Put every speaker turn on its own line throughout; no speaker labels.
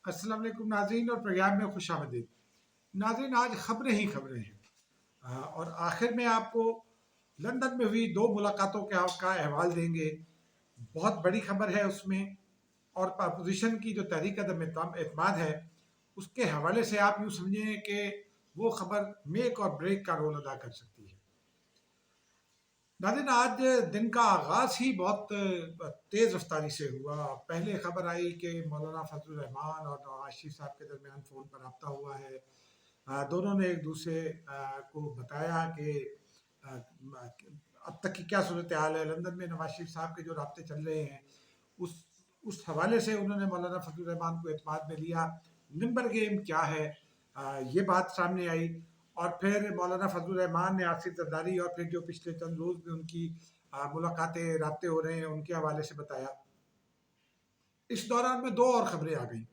अस्सलाम वालेकुम नाज़रीन और प्रोग्राम में खुश आमदीद। नाज़रीन, आज खबरें ही खबरें हैं। और आखिर में आपको लंदन में हुई दो मुलाकातों का अहवाल देंगे। बहुत बड़ी खबर है उसमें। और अपोजिशन की जो तहरीक अदम एतमाद है, उसके हवाले से आप यूँ समझें कि वो खबर मेक और ब्रेक का रोल अदा कर सकती है। नाज़रीन, आज दिन का आगाज़ ही बहुत तेज़ रफ्तारी से हुआ। पहले खबर आई कि मौलाना फजलुर रहमान और नवाज शरीफ साहब के दरमियान फ़ोन पर रब्ता हुआ है। दोनों ने एक दूसरे को बताया कि अब तक की क्या सूरत हाल है। लंदन में नवाज शरीफ साहब के जो राब्ते चल रहे हैं, उस उस हवाले से उन्होंने मौलाना फजलुर रहमान को एतमाद में लिया। नंबर गेम क्या है, ये बात सामने आई। और फिर मौलाना फजलुर रहमान ने आसिफ जरदारी और फिर जो पिछले चंद रोज़ में उनकी मुलाकातें राब्ते हो रहे हैं उनके हवाले से बताया। इस दौरान में दो और खबरें आ गई।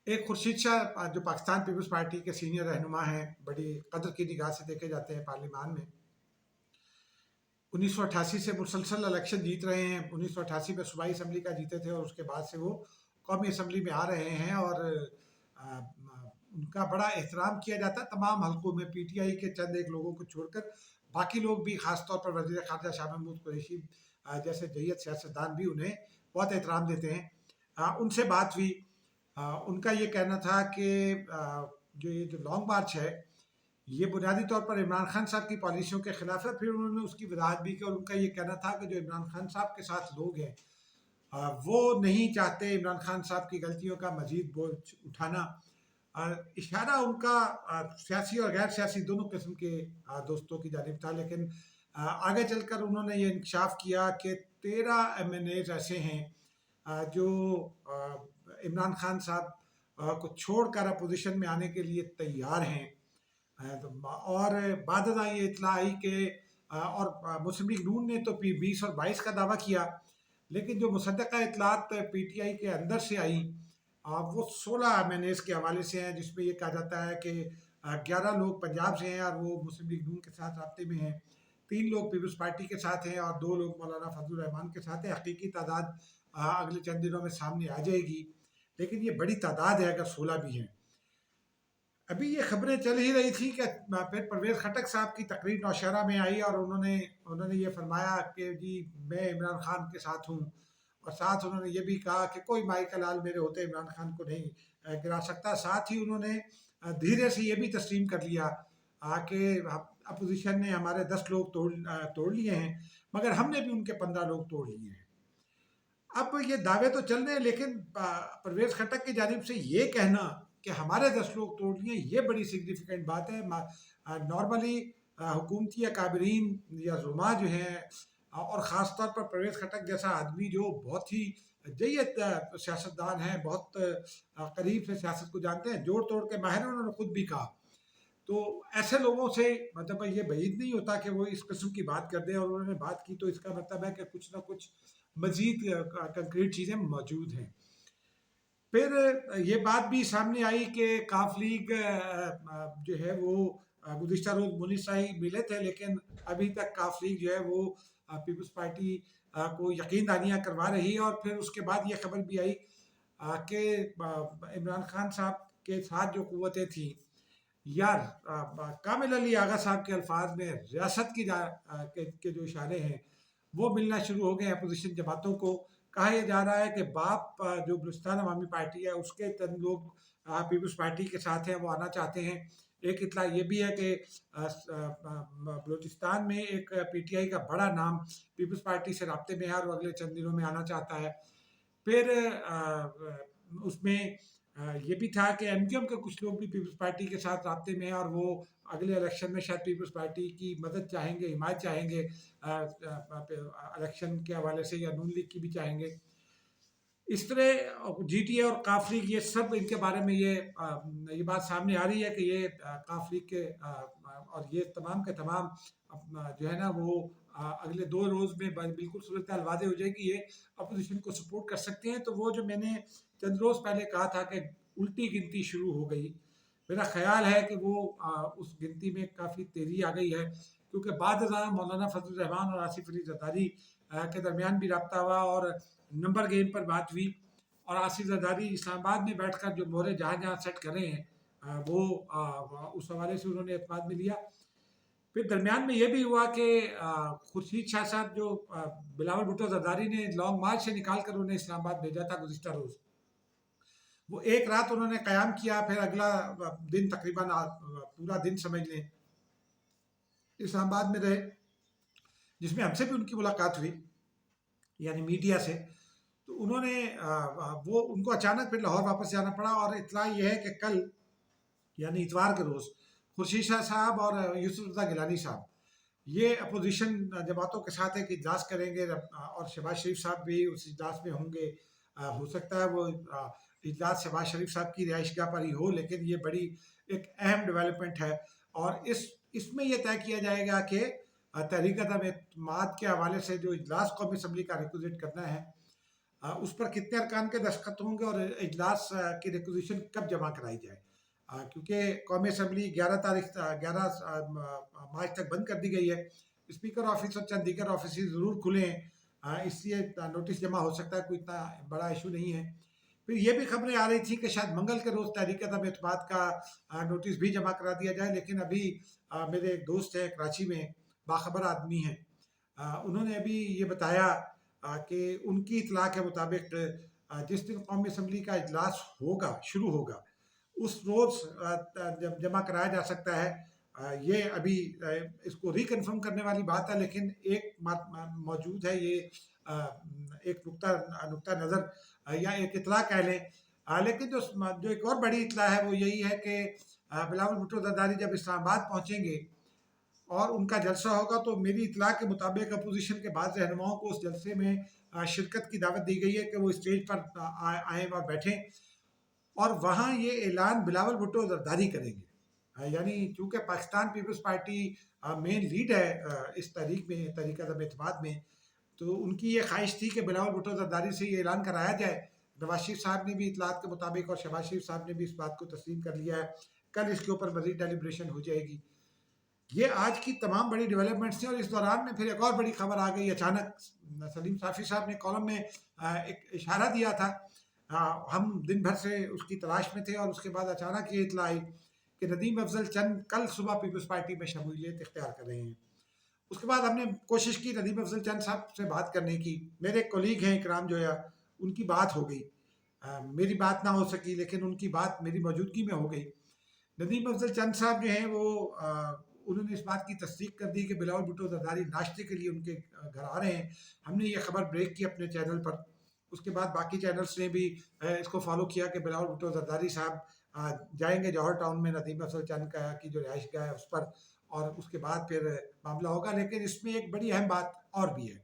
एक खुर्शीद शाह जो पाकिस्तान पीपल्स पार्टी के सीनियर रहनुमा हैं, बड़ी कदर की निगाह से देखे जाते हैं पार्लियामान में। 1988 से मुसलसल इलेक्शन जीत रहे हैं। 1988 में सूबाई असम्बली का जीते थे और उसके बाद से वो कौमी असम्बली में आ रहे हैं। और उनका बड़ा एहतराम किया जाता है तमाम हलकों में। PTI के चंद एक लोगों को छोड़कर बाकी लोग भी, ख़ास तौर पर वज़ीर ख़ारजा शाह महमूद कुरैशी जैसे जय्यद सियासतदान भी उन्हें बहुत एहतराम देते हैं। उनसे बात हुई। उनका ये कहना था कि ये जो लॉन्ग मार्च है, ये बुनियादी तौर पर इमरान खान साहब की पॉलिसियों के खिलाफ है। फिर उन्होंने उसकी वजाहत भी की और उनका ये कहना था कि जो इमरान खान साहब के साथ लोग हैं, वो नहीं चाहते इमरान खान साहब की गलतियों का मजीद बोझ उठाना। इशारा उनका सियासी और गैर सियासी दोनों किस्म के दोस्तों की जानिब था। लेकिन आगे चलकर उन्होंने ये इंकशाफ किया कि 13 MNAs ऐसे हैं जो इमरान खान साहब को छोड़कर अपोजिशन में आने के लिए तैयार हैं। और बाद ये इतला आई कि और मुस्लिम लीग नून ने तो 20 और 22 का दावा किया, लेकिन जो मुसद्दक़ा इतलात PTI के अंदर से आई वो 16 MNAs के हवाले से हैं, जिसमें ये कहा जाता है कि 11 लोग पंजाब से हैं और वो मुस्लिम लीग नून के साथ राब्ते में हैं। 3 लोग पीपल्स पार्टी के साथ हैं और 2 लोग मौलाना फजलुर रहमान के साथ हैं। हकीकी तादाद अगले चंद दिनों में सामने आ जाएगी, लेकिन ये बड़ी तादाद है अगर 16 भी हैं। अभी ये खबरें चल ही रही थी कि फिर परवेज़ खटक साहब की तकरीर नौशहरा में आई और उन्होंने उन्होंने ये फरमाया कि जी मैं इमरान खान के साथ हूँ। और साथ उन्होंने ये भी कहा कि कोई माई का लाल मेरे होते इमरान खान को नहीं गिरा सकता। साथ ही उन्होंने धीरे से ये भी तस्लीम कर लिया कि अपोजिशन ने हमारे 10 लोग तोड़ लिए हैं, मगर हमने भी उनके 15 लोग तोड़ लिए हैं। अब ये दावे तो चल रहे हैं, लेकिन परवेज़ खटक की जानिब से ये कहना कि हमारे 10 लोग तोड़ लिए, ये बड़ी सिग्निफिकेंट बात है। नॉर्मली हुकूमती अकाबरीन या ज़ुमा जो हैं और ख़ास तौर पर परवेज़ खटक जैसा आदमी जो बहुत ही जय्यद सियासतदान है, बहुत करीब से सियासत को जानते हैं, जोड़ तोड़ के माहिर हैं, उन्होंने खुद भी कहा। तो ऐसे लोगों से मतलब ये बईद नहीं होता कि वो इस किस्म की बात कर दें, और उन्होंने बात की तो इसका मतलब है कि कुछ ना कुछ मजीद कंक्रीट चीज़ें मौजूद हैं। फिर ये बात भी सामने आई कि काफ लीग जो है वो गुज़िश्ता रोज़ मुनीर साहिब मिले थे, लेकिन अभी तक काफ लीग जो है वो पीपल्स पार्टी को यकीन दहानियाँ करवा रही है। और फिर उसके बाद ये खबर भी आई कि इमरान खान साहब के साथ जो क़ुव्वतें थी, यार कामिल अली आगा साहब के अल्फाज में रियासत के जो इशारे हैं वो मिलना शुरू हो गए अपोजिशन जमातों को। कहा यह जा रहा है कि बाप जो बलूचिस्तान अवामी पार्टी है उसके चंद लोग पीपल्स पार्टी के साथ हैं, वो आना चाहते हैं। एक इतला ये भी है कि बलूचिस्तान में एक PTI का बड़ा नाम पीपल्स पार्टी से राब्ते में है और वो अगले चंद दिनों में आना चाहता है। फिर उसमें ये भी था कि MQM के कुछ लोग भी पीपल्स पार्टी के साथ राब्ते में हैं और वो अगले इलेक्शन में शायद पीपल्स पार्टी की मदद चाहेंगे, हिमायत चाहेंगे इलेक्शन के हवाले से, या नून लीग की भी चाहेंगे। इस तरह GTA और काफ लीग, ये सब इनके बारे में ये बात सामने आ रही है कि ये काफ लीग के और ये तमाम के तमाम जो है ना वो अगले 2 रोज़ में बिल्कुल सूरत हाल वाज़ेह हो जाएगी, ये अपोजिशन को सपोर्ट कर सकते हैं। तो वो जो मैंने चंद रोज़ पहले कहा था कि उल्टी गिनती शुरू हो गई, मेरा ख्याल है कि वो उस गिनती में काफ़ी तेज़ी आ गई है, क्योंकि बाद मौलाना फजलुर रहमान और आसिफ अली जरदारी के दरमियान भी रब्ता हुआ और नंबर गेम पर बात हुई। और आसिफ जरदारी इस्लामाबाद में बैठकर जो मोहरे जहाँ जहाँ सेट कर रहे हैं वो उस हवाले से उन्होंने एतमाद में लिया। फिर दरमियान में ये भी हुआ कि खुर्शीद शाह साहब जो बिलावल भुट्टो जरदारी ने लॉन्ग मार्च से निकाल कर उन्हें इस्लामाबाद भेजा था गुज़िश्ता रोज़, वो एक रात उन्होंने क़याम किया, फिर अगला दिन तकरीबन पूरा दिन समझ लें इस्लामाबाद में रहे, जिसमें हमसे भी उनकी मुलाकात हुई यानी मीडिया से। तो उन्होंने वो उनको अचानक फिर लाहौर वापस जाना पड़ा और इत्तला ये है कि कल यानी इतवार के रोज़ खुर्शीद शाह साहब और यूसुफ रज़ा गिलानी साहब ये अपोजिशन जमातों के साथ एक इजलास करेंगे और शहबाज शरीफ साहब भी उस इजलास में होंगे। हो सकता है वो इजलास शहबाज शरीफ साहब की रिहाइशगाह पर ही हो, लेकिन ये बड़ी एक अहम डेवलपमेंट है और इसमें यह तय किया जाएगा कि तहरीक-ए-एतमाद के हवाले से जो इजलास कौमी असम्बली का रिक्विजिट करना है उस पर कितने अरकान के दस्तखत होंगे और इजलास की रिक्विजिशन कब जमा कराई जाए, क्योंकि कौमी असम्बली 11 मार्च तक बंद कर दी गई है। स्पीकर ऑफिस और चंद दीगर ऑफिस ज़रूर खुले हैं, इसलिए नोटिस जमा हो सकता है, कोई इतना बड़ा इशू नहीं है। फिर ये भी खबरें आ रही थी कि शायद मंगल के रोज़ तहरीक-ए-एतमाद का नोटिस भी जमा करा दिया जाए, लेकिन अभी मेरे एक दोस्त हैं कराची में, बाखबर आदमी हैं, उन्होंने अभी ये बताया कि उनकी इतला के मुताबिक जिस दिन कौमी असम्बली का इजलास होगा शुरू होगा उस रोज़ जब जमा कराया जा सकता है। ये अभी इसको रिकन्फर्म करने वाली बात है, लेकिन एक मौजूद है, ये एक नुक्ता नज़र या एक इतला कह लें। लेकिन जो एक और बड़ी इतला है वो यही है कि बिलावल भुट्टो जरदारी जब इस्लामाबाद पहुँचेंगे और उनका जलसा होगा, तो मेरी इतला के मुताबिक अपोजिशन के बाद रहनुमाओं को उस जलसे में शिरकत की दावत दी गई है कि वो स्टेज पर आएँ और बैठें और वहाँ ये ऐलान बिलावल भुट्टो जरदारी करेंगे। यानी चूँकि Pakistan Peoples Party main lead है इस तहरीक में, तहरीक-ए-एतमाद में, तो उनकी ये ख्वाहिश थी कि बिलावल भुट्टो जरदारी से ये ऐलान कराया जाए। नवाज शरीफ साहब ने भी इतलात के मुताबिक और शहबाज शरीफ साहब ने भी इस बात को तस्लीम कर लिया है। कल इसके ऊपर मज़ीद डेलिब्रेशन हो जाएगी। ये आज की तमाम बड़ी डेवलपमेंट्स थी और इस दौरान में फिर एक और बड़ी खबर आ गई अचानक। सलीम साफ़ी साहब ने कॉलम में एक इशारा दिया था, हम दिन भर से उसकी तलाश में थे और उसके बाद अचानक ये इत्तला आई कि नदीम अफजल चंद कल सुबह पीपल्स पार्टी में शमूलियत इख्तियार कर रहे हैं। उसके बाद हमने कोशिश की नदीम अफजल चंद साहब से बात करने की, मेरे एक कोलीग हैं इकराम जोया, उनकी बात हो गई, मेरी बात ना हो सकी लेकिन उनकी बात मेरी मौजूदगी में हो गई। नदीम अफजल चंद साहब जो हैं वो उन्होंने इस बात की तस्दीक कर दी कि बिलावल भुट्टो जरदारी नाश्ते के लिए उनके घर आ रहे हैं। हमने ये खबर ब्रेक की अपने चैनल पर, उसके बाद बाकी चैनल्स ने भी इसको फॉलो किया कि बिलावल भुट्टो जरदारी साहब जाएंगे जौहर टाउन में नदीम अफजल चंद की जो रिहाइशगाह है उस पर, और उसके बाद फिर मामला होगा। लेकिन इसमें एक बड़ी अहम बात और भी है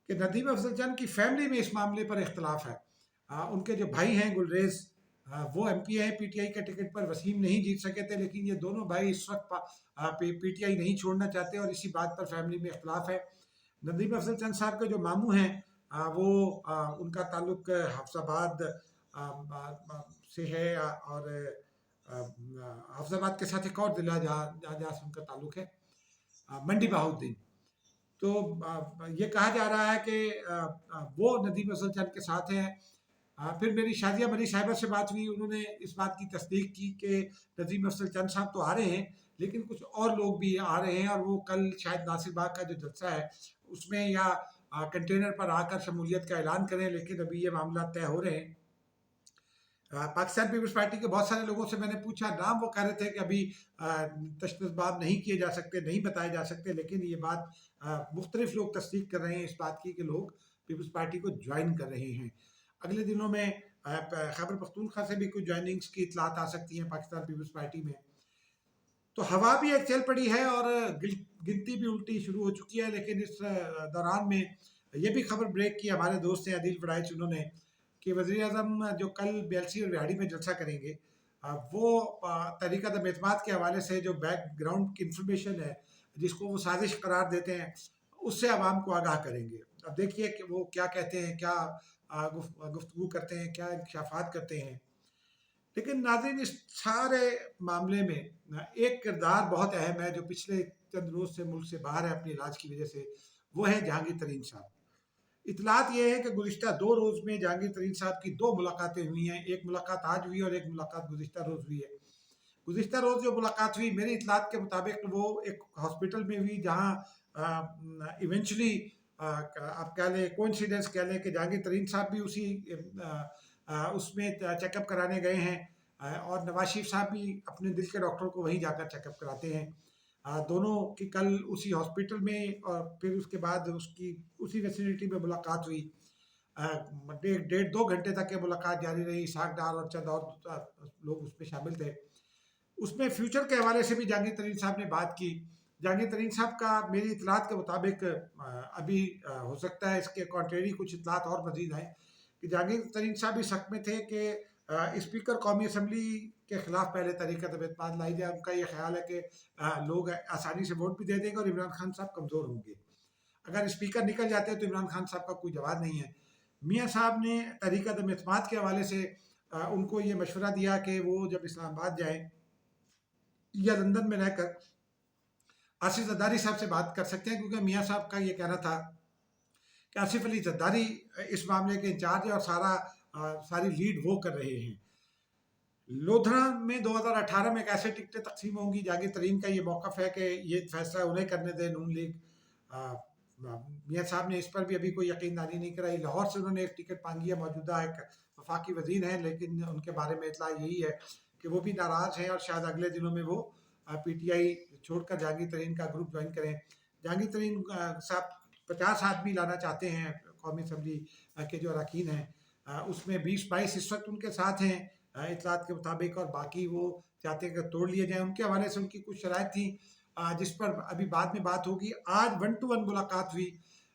कि नदीम अफजल चंद की फैमिली में इस मामले पर इख्तलाफ है। उनके जो भाई हैं गुलरेज, वो MP हैं PTI के टिकट पर, वसीम नहीं जीत सके थे, लेकिन ये दोनों भाई इस वक्त PTI नहीं छोड़ना चाहते और इसी बात पर फैमिली में इख्तलाफ है। नदीम अफजल चंद साहब के जो मामू हैं वो उनका ताल्लुक हफ्साबाद से है और हफ्साबाद के साथ एक और जिला जहाँ से उनका ताल्लुक है मंडी बहाउद्दीन। तो ये कहा जा रहा है कि वो नदीम अफजल चंद के साथ हैं। फिर मेरी शादिया मनी साहिबा से बात हुई, उन्होंने इस बात की तस्दीक की कि नदीम अफजल चंद साहब तो आ रहे हैं लेकिन कुछ और लोग भी आ रहे हैं और वो कल शायद नासिर बाग का जो जलसा है उसमें या कंटेनर पर आकर शमूलियत का ऐलान करें, लेकिन अभी ये मामला तय हो रहे हैं। पाकिस्तान पीपल्स पार्टी के बहुत सारे लोगों से मैंने पूछा, नाम वो कह रहे थे कि अभी तशख़ीसबाब नहीं किए जा सकते, नहीं बताए जा सकते, लेकिन ये बात मुख्तलिफ लोग तस्दीक कर रहे हैं इस बात की कि लोग पीपल्स पार्टी को ज्वाइन कर रहे हैं। अगले दिनों में खैबर पख्तूनख्वा से भी कुछ ज्वाइनिंग्स की इतलात आ सकती हैं पाकिस्तान पीपल्स पार्टी में। तो हवा भी एक चल पड़ी है और गिनती भी उल्टी शुरू हो चुकी है। लेकिन इस दौरान में ये भी खबर ब्रेक की हमारे दोस्त हैं आदिल वड़ाइच, उन्होंने कि वज़ीर-ए-आज़म जो कल BLC और रिहाड़ी में जलसा करेंगे वो तहरीक-ए-एतमाद के हवाले से जो बैकग्राउंड की इंफॉर्मेशन है जिसको वो साजिश करार देते हैं उससे आवाम को आगाह करेंगे। अब देखिए कि वो क्या कहते हैं, क्या गुफ्तगू करते हैं, क्या इंकशाफात करते हैं। लेकिन नाज़रीन इस सारे मामले में एक किरदार बहुत अहम है जो पिछले चंद रोज़ से मुल्क से बाहर है अपने इलाज की वजह से, वो है जहांगीर तरीन साहब। इतलात ये है कि गुज़िश्ता 2 रोज़ में जहांगीर तरीन साहब की 2 मुलाकातें हुई हैं। एक मुलाकात आज हुई और एक मुलाकात गुज़िश्ता रोज़ हुई है। गुज़िश्ता रोज़ जो मुलाकात हुई मेरी इतलात के मुताबिक वो एक हॉस्पिटल में हुई जहाँ इवेंचुअली आप कह लें कोइंसिडेंस कह लें कि जहांगीर तरीन साहब भी उसी उसमें चेकअप कराने गए हैं और नवाज शरीफ साहब भी अपने दिल के डॉक्टर को वहीं जाकर चेकअप कराते हैं। दोनों की कल उसी हॉस्पिटल में और फिर उसके बाद उसकी उसी फैसिलिटी में मुलाकात हुई। डेढ़ डेढ़ 2 घंटे तक ये मुलाकात जारी रही। इसहाक डार और चंद और लोग उसमें शामिल थे। उसमें फ्यूचर के हवाले से भी जहांगीर तरीन साहब ने बात की। जहांगीर तरीन साहब का मेरी इतलात के मुताबिक अभी हो सकता है इसके कॉन्ट्रेरी कुछ इतलात और मजीद आए कि जहांगीर तरीन साहब इस हक में थे कि स्पीकर कौमी असम्बली के खिलाफ पहले तरीक़त एतमाद लाई जाए। उनका ये ख्याल है कि लोग आसानी से वोट भी दे देंगे और इमरान खान साहब कमज़ोर होंगे। अगर स्पीकर निकल जाते हैं तो इमरान खान साहब का कोई जवाब नहीं है। मियाँ साहब ने तरीक़त एतमाद के हवाले से उनको ये मशवरा दिया कि वो जब इस्लामाबाद जाएँ या लंदन में रहकर आसिफ जरदारी साहब से बात कर सकते हैं, क्योंकि मियाँ साहब का ये कहना था कि आसिफ अली जरदारी इस मामले के इंचार्ज है और सारी लीड वो कर रहे हैं। लोधरा में 2018 में कैसे टिकटें तकसीम होंगी, जहांगीर तरीन का ये मौक़िफ़ है कि ये फैसला उन्हें करने दें नून लीग। मियाँ साहब ने इस पर भी अभी कोई यकीनदानी नहीं कराई। लाहौर से उन्होंने एक टिकट मांगी है, मौजूदा एक वफाकी वज़ीर हैं, लेकिन उनके बारे में इत्तला यही है कि वो भी नाराज़ हैं और शायद अगले दिनों में वो पीटीआई छोड़कर जहांगीर तरीन का ग्रुप ज्वाइन करें। जहांगीर तरीन साहब 50 आदमी लाना चाहते हैं कौमी असम्बली के जो अरकान हैं, उसमें 20-22 इस वक्त उनके साथ हैं इतलात के मुताबिक, और बाकी वो चाहते हैं कि तोड़ लिए जाएँ। उनके हवाले से उनकी कुछ शराइत थी जिस पर अभी बाद में बात होगी। आज 1 टू 1 मुलाकात हुई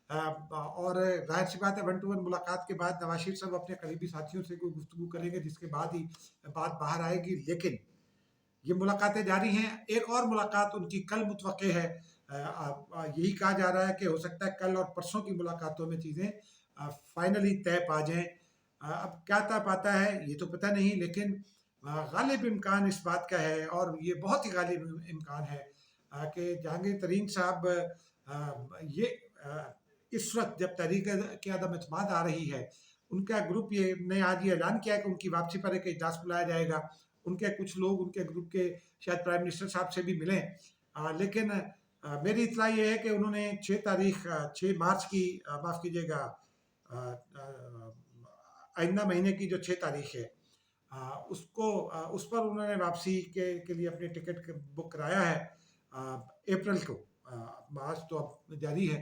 और ज़ाहिर सी बात है 1 टू 1 मुलाकात के बाद नवाज शरीफ साहब अपने करीबी साथियों से कोई गुफ्तगू करेंगे, जिसके बाद ही बात बाहर आएगी। लेकिन ये मुलाकातें जारी हैं। एक और मुलाकात उनकी कल मुतवक्के है। यही कहा जा रहा है कि हो सकता है कल और परसों की मुलाकातों में चीज़ें फाइनली तय पा जाएँ। अब क्या तय पाता है ये तो पता नहीं, लेकिन गालिब इम्कान इस बात का है और ये बहुत ही गालिब इम्कान है कि जहांगीर तरीन साहब ये इस वक्त जब तहरीक-ए-क़यादत एतमाद आ रही है, उनका ग्रुप ये ने आज ये ऐलान किया है कि उनकी वापसी पर एक इजलास बुलाया जाएगा। उनके कुछ लोग उनके ग्रुप के शायद प्राइम मिनिस्टर साहब से भी मिलें, लेकिन मेरी इत्तला ये है कि उन्होंने 6 मार्च की माफ़ कीजिएगा आइंदा महीने की जो 6 तारीख है उसको उस पर उन्होंने वापसी के लिए अपनी टिकट बुक कराया है अप्रैल को। मार्च तो अब जारी है।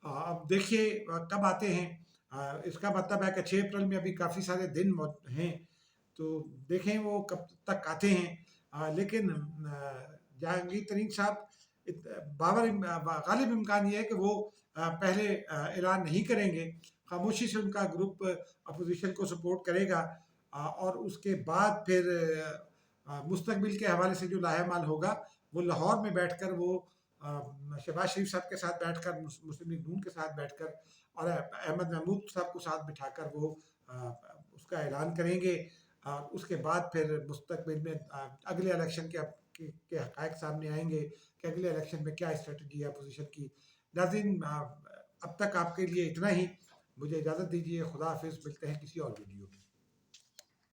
अब देखिए कब आते हैं। इसका मतलब है कि 6 अप्रैल में अभी काफ़ी सारे दिन हैं, तो देखें वो कब तक आते हैं। लेकिन जहांगीर तरीन साहब गालिब इम्कान ये है कि वो पहले ऐलान नहीं करेंगे। खामोशी से उनका ग्रुप अपोजिशन को सपोर्ट करेगा और उसके बाद फिर मुस्तकबिल के हवाले से जो लाहेमाल होगा वो लाहौर में बैठकर वो शहबाज शरीफ साहब के साथ बैठकर, मुस्लिम लीग नून के साथ बैठकर और अहमद महमूद साहब को साथ बिठाकर वो उसका ऐलान करेंगे। उसके बाद फिर मुस्तकबिल में अगले इलेक्शन के हक़ाइक़ सामने आएँगे कि अगले इलेक्शन में क्या स्ट्रेटजी है अपोजिशन की। नाज़रीन, अब तक आपके लिए इतना ही। मुझे इजाज़त दीजिए। खुदा हाफ़िज़। मिलते हैं किसी और वीडियो में।